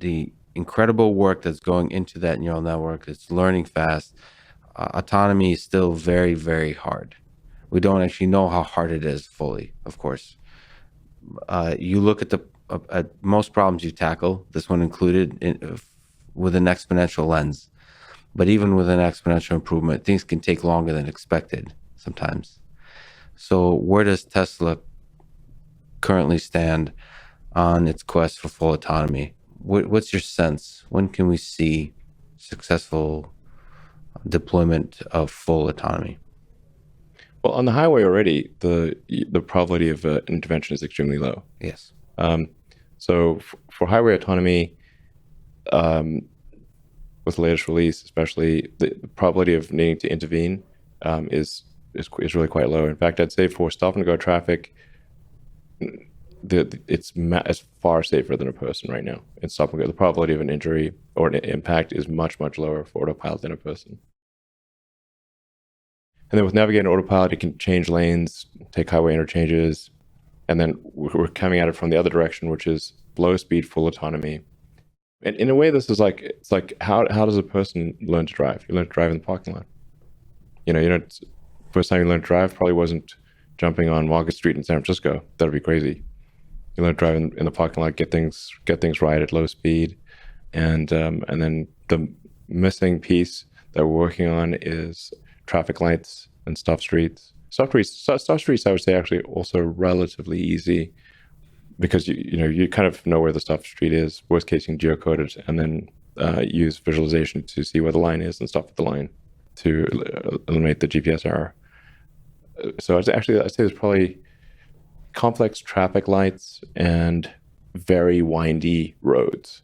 the incredible work that's going into that neural network, it's learning fast. Autonomy is still very, very hard. We don't actually know how hard it is fully, of course. You look at at most problems you tackle, this one included, with an exponential lens. But even with an exponential improvement, things can take longer than expected sometimes. So where does Tesla currently stand on its quest for full autonomy? What's your sense? When can we see successful deployment of full autonomy? Well, on the highway already, the probability of intervention is extremely low. Yes. So for highway autonomy, with the latest release, especially the probability of needing to intervene is really quite low. In fact, I'd say for stop and go traffic, it's far safer than a person right now. In stop and go, the probability of an injury or an impact is much lower for autopilot than a person. And then with navigating autopilot, it can change lanes, take highway interchanges, and then we're coming at it from the other direction, which is low speed, full autonomy. And in a way, this is it's like how does a person learn to drive? You learn to drive in the parking lot. First time you learned to drive probably wasn't jumping on Market Street in San Francisco. That'd be crazy. You learn to drive in the parking lot, get things right at low speed, and then the missing piece that we're working on is traffic lights and stop streets. Stop streets, I would say, actually also relatively easy because you kind of know where the stop street is. Worst case, you can geocode it and then use visualization to see where the line is and stop at the line to eliminate the GPS error. So I'd say there's probably complex traffic lights and very windy roads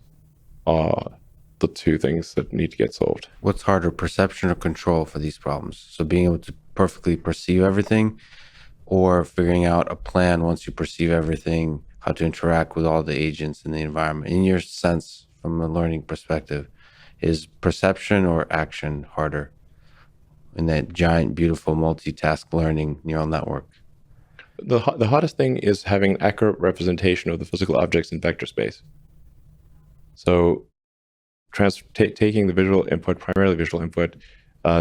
are the two things that need to get solved. What's harder, perception or control for these problems? So being able to perfectly perceive everything, or figuring out a plan once you perceive everything, how to interact with all the agents in the environment. In your sense, from a learning perspective, is perception or action harder in that giant, beautiful, multitask learning neural network? The hardest thing is having an accurate representation of the physical objects in vector space. So taking the visual input, primarily visual input,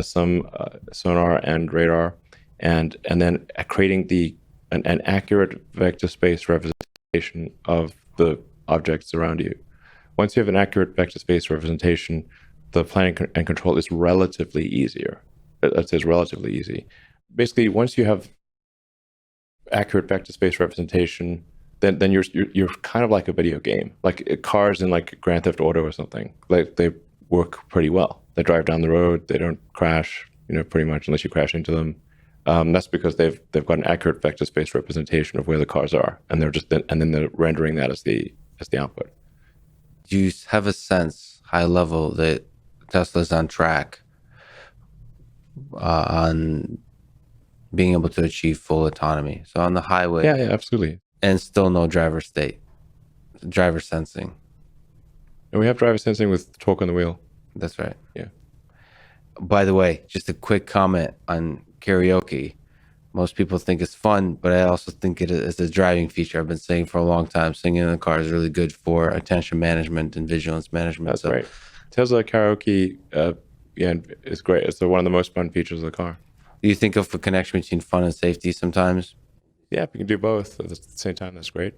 some sonar and radar, and then creating an accurate vector space representation of the objects around you. Once you have an accurate vector space representation, the planning and control is relatively easier. That is relatively easy. Basically, once you have accurate vector space representation, then you're kind of like a video game, like cars in like Grand Theft Auto or something. Like they work pretty well. They drive down the road. They don't crash, pretty much unless you crash into them. That's because they've got an accurate vector space representation of where the cars are, and then they're rendering that as the output. Do you have a sense, high level, that Tesla's on track on being able to achieve full autonomy? So on the highway, yeah, absolutely, and still no driver sensing. And we have driver sensing with torque on the wheel. That's right. Yeah. By the way, just a quick comment on karaoke. Most people think it's fun, but I also think it is a driving feature. I've been saying for a long time, singing in the car is really good for attention management and vigilance management. That's right. Tesla karaoke, is great. It's one of the most fun features of the car. Do you think of a connection between fun and safety sometimes? Yeah, if you can do both at the same time, that's great.